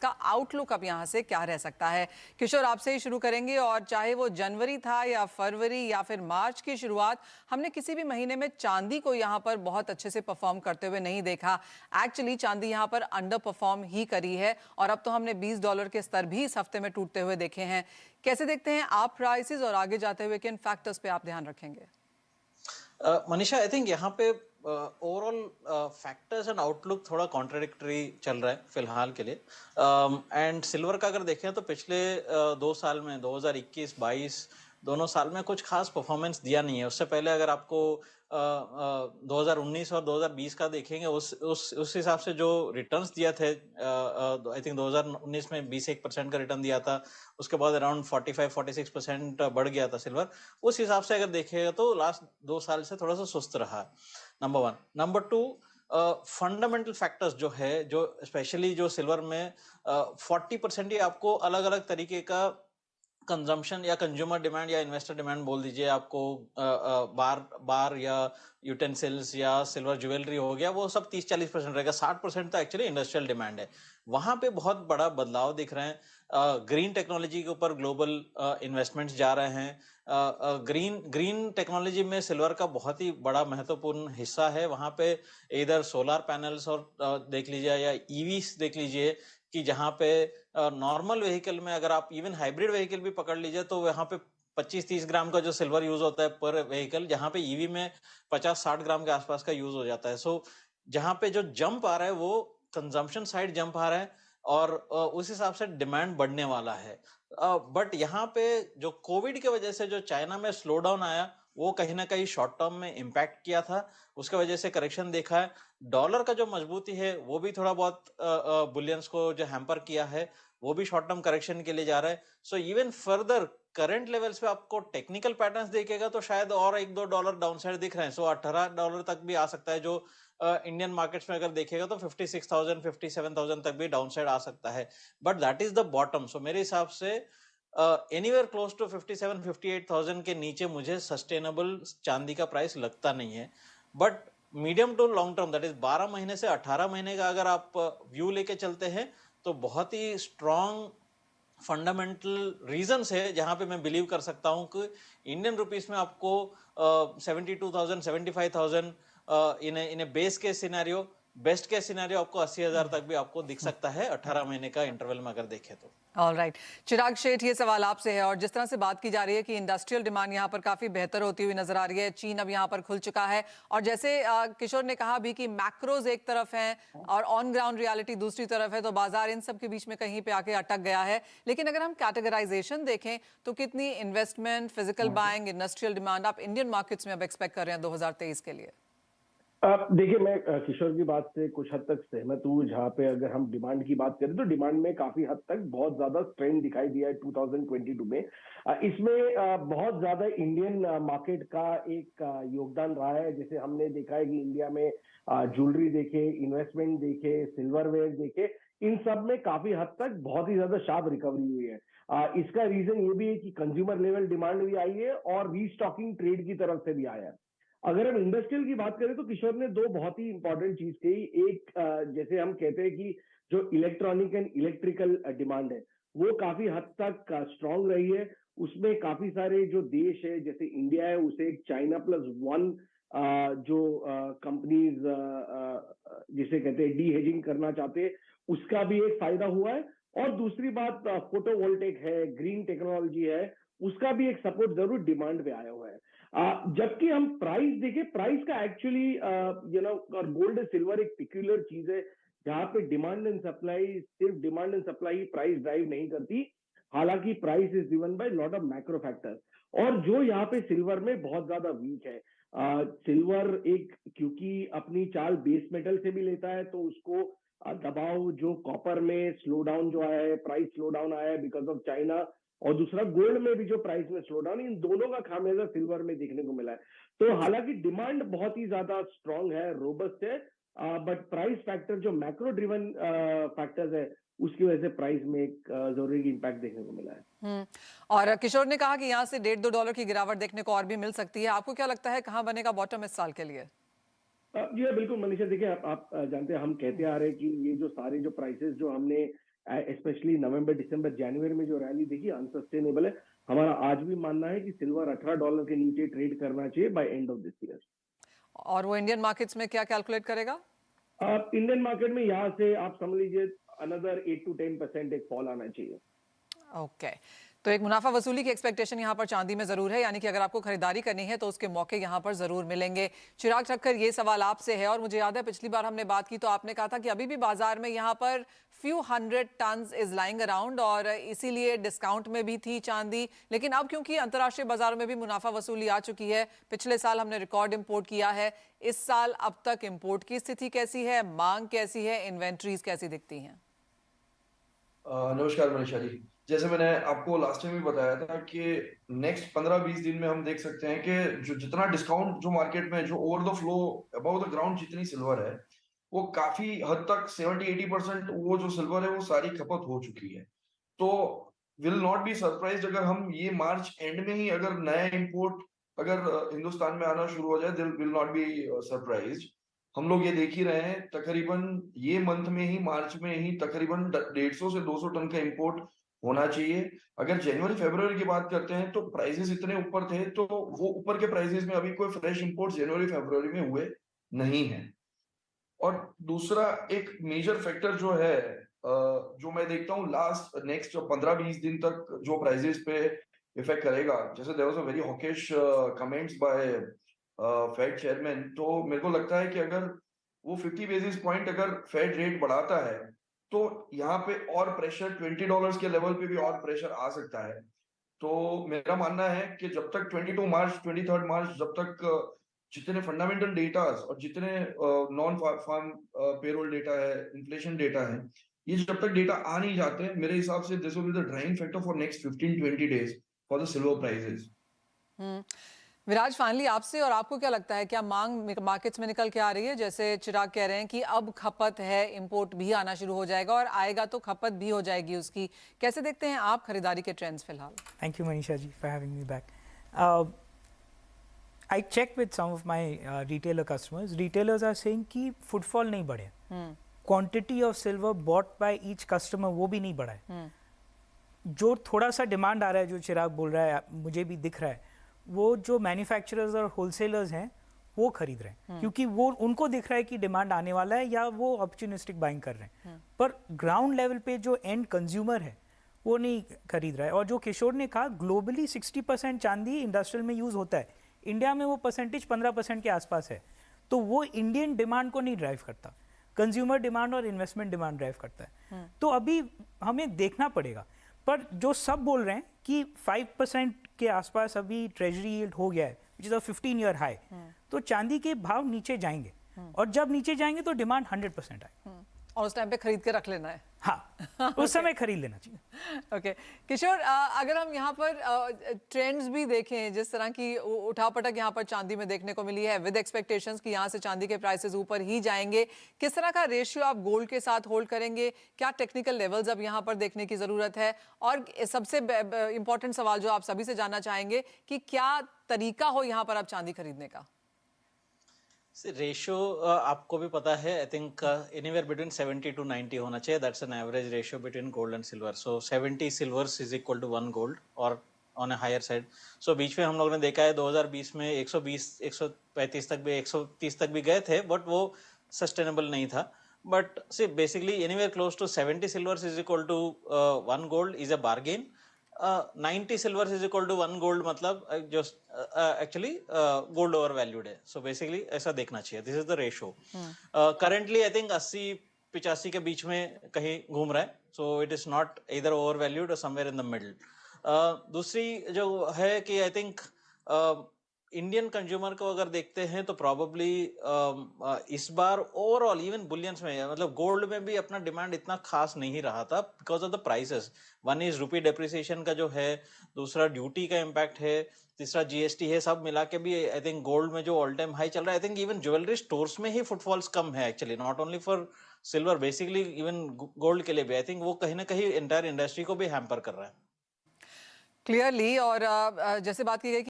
इसका आउटलुक अब यहाँ से क्या रह सकता है? किशोर, आपसे ही शुरू करेंगे। और चाहे वो जनवरी था या फरवरी या फिर मार्च की शुरुआत, हमने किसी भी महीने में चांदी को यहाँ पर बहुत अच्छे से परफॉर्म करते हुए नहीं देखा। एक्चुअली चांदी यहाँ पर अंडर परफॉर्म ही करी है और अब तो हमने $20 के स्तर भी इस हफ्ते में टूटते हुए देखे हैं। कैसे देखते हैं आप प्राइसेस और आगे जाते हुए किन फैक्टर्स पे आप ध्यान रखेंगे? मनीषा, आई थिंक यहाँ पे ओवरऑल फैक्टर्स एंड आउटलुक थोड़ा कॉन्ट्राडिक्टरी चल रहा है फिलहाल के लिए। एंड सिल्वर का अगर देखें तो पिछले 2 साल में 2021-22 दोनों साल में कुछ खास परफॉर्मेंस दिया नहीं है। उससे पहले अगर आपको 2019 और 2020 का देखेंगे, उस हिसाब से जो रिटर्न्स दिया थे, आई थिंक 2019 में 21% का रिटर्न दिया था। उसके बाद अराउंड 45-46% बढ़ गया था सिल्वर। उस हिसाब से अगर देखेगा तो लास्ट 2 साल से थोड़ा सा सुस्त रहा। नंबर 1। नंबर 2, फंडामेंटल फैक्टर्स जो है, जो स्पेशली जो सिल्वर में 40% ही आपको अलग अलग तरीके का कंजम्पशन या कंज्यूमर डिमांड या इन्वेस्टर डिमांड बोल दीजिए, आपको बार या यूटेंसिल्स या सिल्वर ज्वेलरी हो गया, वो सब 30-40% रहेगा। 60% तो एक्चुअली इंडस्ट्रियल डिमांड है। वहां पे बहुत बड़ा बदलाव दिख रहे हैं। ग्रीन टेक्नोलॉजी के ऊपर ग्लोबल इन्वेस्टमेंट्स जा रहे हैं। ग्रीन टेक्नोलॉजी में सिल्वर का बहुत ही बड़ा महत्वपूर्ण हिस्सा है। वहां पे इधर सोलर पैनल्स और देख लीजिए या ईवीस देख लीजिए, कि जहाँ पे नॉर्मल व्हीकल में अगर आप इवन हाइब्रिड व्हीकल भी पकड़ लीजिए तो वहाँ पे 25-30 ग्राम का जो सिल्वर यूज होता है पर व्हीकल, जहाँ पे ईवी में 50-60 ग्राम के आसपास का यूज हो जाता है। सो जहाँ पे जो जंप आ रहा है वो कंजम्पशन साइड जंप आ रहा है और उस हिसाब से डिमांड बढ़ने वाला है। बट यहाँ पे जो कोविड की वजह से जो चाइना में स्लो डाउन आया, वो कहीं ना कहीं शॉर्ट टर्म में इम्पैक्ट किया था। उसके वजह से करेक्शन देखा है। डॉलर का जो मजबूती है वो भी थोड़ा बहुत बुलियंस को जो हैम्पर किया है, वो भी शॉर्ट टर्म करेक्शन के लिए जा रहा है। So even further current levels पे आपको टेक्निकल पैटर्न्स देखेगा तो शायद और $1-2 डाउन साइड दिख रहे हैं। सो $18 तक भी आ सकता है। जो इंडियन मार्केट्स में अगर देखेगा तो 56,000 57,000 तक भी डाउन साइड आ सकता है। But that is the bottom. So मेरे हिसाब से एनीवेयर क्लोज टू 57-58,000 के नीचे मुझे सस्टेनेबल चांदी का प्राइस लगता नहीं है। But medium to long term, that is 12 महीने से 18 महीने का अगर आप व्यू लेके चलते हैं तो बहुत ही स्ट्रॉन्ग फंडामेंटल रीजंस है जहां पे मैं बिलीव कर सकता हूं कि इंडियन रुपीस में आपको 72,000 75,000 in a base case scenario, best case scenario आपको 80,000 तक भी आपको दिख सकता है 18 महीने का इंटरवल में अगर देखें तो। ऑल राइट, चिराग शेठ, ये सवाल आपसे है। और जिस तरह से बात की जा रही है कि इंडस्ट्रियल डिमांड यहाँ पर काफी बेहतर होती हुई नजर आ रही है, चीन अब यहाँ पर खुल चुका है, और जैसे किशोर ने कहा भी कि मैक्रोज एक तरफ हैं और ऑन ग्राउंड रियलिटी दूसरी तरफ है, तो बाजार इन सब के बीच में कहीं पे आके अटक गया है। लेकिन अगर हम कैटेगराइजेशन देखें तो कितनी investment, physical buying, industrial demand आप इंडियन मार्केट्स में अब एक्सपेक्ट कर रहे हैं 2023 के लिए? देखिए, मैं किशोर की बात से कुछ हद तक सहमत हूँ। जहाँ पे अगर हम डिमांड की बात करें तो डिमांड में काफी हद तक बहुत ज्यादा स्ट्रेंथ दिखाई दिया है 2022 में। इसमें बहुत ज्यादा इंडियन मार्केट का एक योगदान रहा है। जैसे हमने देखा है कि इंडिया में ज्वेलरी देखे, इन्वेस्टमेंट देखे, सिल्वरवेयर देखे, इन सब में काफी हद तक बहुत ही ज्यादा शार्प रिकवरी हुई है। इसका रीजन ये भी है कि कंज्यूमर लेवल डिमांड भी आई है और रीस्टॉकिंग ट्रेड की तरफ से भी आया है। अगर हम इंडस्ट्रियल की बात करें तो किशोर ने दो बहुत ही इंपॉर्टेंट चीज कही। एक, जैसे हम कहते हैं कि जो इलेक्ट्रॉनिक एंड इलेक्ट्रिकल डिमांड है वो काफी हद तक स्ट्रांग रही है। उसमें काफी सारे जो देश है, जैसे इंडिया है, उसे एक China Plus One जो कंपनीज जिसे कहते हैं डी हेजिंग करना चाहते हैं, उसका भी एक फायदा हुआ है। और दूसरी बात, फोटोवोल्टेक है, ग्रीन टेक्नोलॉजी है, उसका भी एक सपोर्ट जरूर डिमांड पे आया हुआ है। जबकि हम प्राइस देखें, प्राइस का एक्चुअली और गोल्ड एंड सिल्वर एक पिक्यूलर चीज है जहां पे डिमांड एंड सप्लाई, सिर्फ demand and supply he price drive नहीं करती। हालांकि price is driven by lot of macro factors, और जो यहाँ पे सिल्वर में बहुत ज्यादा वीक है। सिल्वर एक, क्योंकि अपनी चाल बेस मेटल से भी लेता है, तो उसको दबाव जो कॉपर में स्लो डाउन जो आया है, प्राइस स्लो डाउन आया है बिकॉज ऑफ चाइना, और दूसरा गोल्ड में भी जो प्राइस में स्लो डाउन, इन दोनों का खामियाजा सिल्वर में देखने को मिला है। तो हालांकि डिमांड बहुत ही ज्यादा स्ट्रांग है, रोबस्ट है, बट प्राइस फैक्टर जो मैक्रो ड्रिवन फैक्टर्स है, उसकी वजह से प्राइस में एक जरूरी इम्पैक्ट देखने को मिला है। और किशोर ने कहा कि यहाँ से $1.5-2 की गिरावट देखने को और भी मिल सकती है। आपको क्या लगता है कहाँ बनेगा बॉटम इस साल के लिए? जी हाँ, बिल्कुल मनीषा। देखिए, आप जानते हैं, हम कहते आ रहे हैं कि ये जो सारे जो प्राइसेस जो हमने स्पेशली नवंबर, दिसंबर, जनवरी में जो रैली देखी अनसस्टेनेबल है। हमारा आज भी मानना है कि सिल्वर $18 के नीचे ट्रेड करना चाहिए by end of this year. और वो इंडियन मार्केट्स में क्या कैलकुलेट करेगा? आप इंडियन मार्केट में यहाँ से आप समझ लीजिए अनदर 8 to 10% एक फॉल आना चाहिए। ओके, तो एक मुनाफा वसूली की एक्सपेक्टेशन यहाँ पर चांदी में जरूर है, यानी कि अगर आपको खरीदारी करनी है तो उसके मौके यहाँ पर जरूर मिलेंगे। चिराग ठक्कर, ये सवाल आपसे है और मुझे याद है पिछली बार हमने बात की तो आपने कहा था कि अभी भी बाजार में यहाँ पर few hundred turns is lying around और इसीलिए डिस्काउंट में भी थी चांदी। लेकिन अब क्योंकि अंतर्राष्ट्रीय बाजारों में भी मुनाफा वसूली आ चुकी है, पिछले साल हमने रिकॉर्ड इंपोर्ट किया है, इस साल अब तक इंपोर्ट की स्थिति कैसी है, मांग कैसी है, इन्वेंट्रीज कैसी दिखती हैं? नमस्कार मनीषा जी। जैसे मैंने आपको लास्ट टाइम भी बताया था कि नेक्स्ट 15-20 दिन में हम देख सकते हैं कि जो जितना डिस्काउंट जो मार्केट में जो over the flow above the ground जितनी सिल्वर है वो काफी हद तक 70-80% वो जो सिल्वर है वो सारी खपत हो चुकी है। तो विल नॉट बी सरप्राइज्ड अगर हम ये मार्च एंड में ही अगर नया इंपोर्ट अगर हिंदुस्तान में आना शुरू हो जाए, दिल विल नॉट बी सरप्राइज्ड। हम लोग ये देख ही रहे हैं तकरीबन ये मंथ में ही मार्च में ही तकरीबन 150 से 200 टन का इंपोर्ट होना चाहिए। अगर जनवरी फरवरी की बात करते हैं तो प्राइसेस इतने ऊपर थे, तो वो ऊपर के प्राइसेस में अभी कोई फ्रेश इंपोर्ट जनवरी फरवरी में हुए नहीं है। और दूसरा एक मेजर फैक्टर जो है जो मैं देखता हूँ लास्ट नेक्स्ट 15-20 दिन तक जो प्राइसेस पे इफेक्ट करेगा, जैसे there was a very hawkish comments by Fed chairman, तो मेरे को लगता है कि अगर वो 50 बेसिस पॉइंट अगर फेड रेट बढ़ाता है तो यहाँ पे और प्रेशर $20 के लेवल पे भी और प्रेशर आ सकता है। तो मेरा मानना है कि जब तक 22 मार्च 23 मार्च जब तक जितने फंडामेंटल डेटास और जितने नॉन फार्म पेरोल डेटा है, इन्फ्लेशन डेटा है, ये जब तक डेटा आ नहीं जाते, मेरे हिसाब से this will be the driving factor for next 15-20 days for the silver prices. Viraj, finally आपसे, और आपको क्या लगता है क्या मांग मार्केट्स में निकल के आ रही है? जैसे चिराग कह रहे हैं कि अब खपत है, इंपोर्ट भी आना शुरू हो जाएगा और आएगा तो खपत भी हो जाएगी उसकी। कैसे देखते हैं आप खरीदारी के ट्रेंड्स फिलहाल? Thank you, Manisha ji, for having me back. I checked with some of my retailer customers. Retailers are saying कि footfall नहीं बढ़े, quantity of silver bought by each customer वो भी नहीं बढ़ा है। जो थोड़ा सा डिमांड आ रहा है, जो चिराग बोल रहा है, मुझे भी दिख रहा है, वो जो मैन्युफैक्चरर्स और होलसेलर्स हैं वो खरीद रहे हैं, क्योंकि वो उनको दिख रहा है कि डिमांड आने वाला है या वो अपॉर्चुनिस्टिक बाइंग कर रहे हैं। पर ग्राउंड लेवल पे जो एंड कंज्यूमर है वो नहीं खरीद रहा है। और जो किशोर ने कहा, ग्लोबली 60% चांदी इंडस्ट्रियल में यूज होता है, इंडिया में वो परसेंटेज 15% के आसपास है। तो वो इंडियन डिमांड को नहीं ड्राइव करता, कंज्यूमर डिमांड और इन्वेस्टमेंट डिमांड ड्राइव करता है। तो अभी हमें देखना पड़ेगा। पर जो सब बोल रहे हैं कि 5% के आसपास अभी ट्रेजरी यील्ड हो गया है, which is a 15-year high, तो चांदी के भाव नीचे जाएंगे और जब नीचे जाएंगे तो डिमांड 100% आए और उस टाइम पे खरीद के रख लेना है। हाँ, उस समय खरीद लेना चाहिए। ओके किशोर, अगर हम यहाँ पर ट्रेंड्स भी देखें, जिस तरह की उठापटक यहाँ पर चांदी में देखने को मिली है विद एक्सपेक्टेशंस कि यहाँ से चांदी के प्राइसेस ऊपर ही जाएंगे, किस तरह का रेशियो आप गोल्ड के साथ होल्ड करेंगे? क्या टेक्निकल लेवल्स अब यहाँ पर देखने की जरूरत है? और सबसे इंपॉर्टेंट सवाल जो आप सभी से जानना चाहेंगे कि क्या तरीका हो यहाँ पर आप चांदी खरीदने का? रेशियो आपको भी पता है, I think anywhere between 70 to 90 होना चाहिए। That's an average ratio between gold and silver. So 70 silvers is equal to 1 gold और on a higher side. So बीच में हम लोगों ने देखा है 2020 में 120 135 तक भी 130 तक भी गए थे, बट वो सस्टेनेबल नहीं था। But see basically anywhere close to 70 silvers is equal to 1 gold is a bargain. 90 silver is equal to 1 gold, मतलब जो एक्चुअली गोल्ड ओवर वैल्यूड है। सो बेसिकली ऐसा देखना चाहिए, this is the ratio. Currently I think 80-85 के बीच में कहीं घूम रहा है। सो इट इज नॉट इधर ओवर वैल्यूड और समवेयर इन द मिडल। दूसरी जो है कि आई थिंक इंडियन कंज्यूमर को अगर देखते हैं तो प्रॉब्ली इस बार ओवरऑल इवन बुलियंस में, मतलब गोल्ड में भी अपना डिमांड इतना खास नहीं रहा था because of the prices. One is rupee depreciation का जो है, दूसरा ड्यूटी का इम्पैक्ट है, तीसरा जीएसटी है, सब मिला के भी आई थिंक गोल्ड में जो ऑल टाइम हाई चल रहा है। I think even jewellery stores में ही फुटफॉल्स कम है actually, not only for silver, basically even gold के लिए भी। आई थिंक वो कहीं ना कहीं एंटायर इंडस्ट्री को भी हैम्पर कर रहा है क्लियरली। और जैसे बात की गई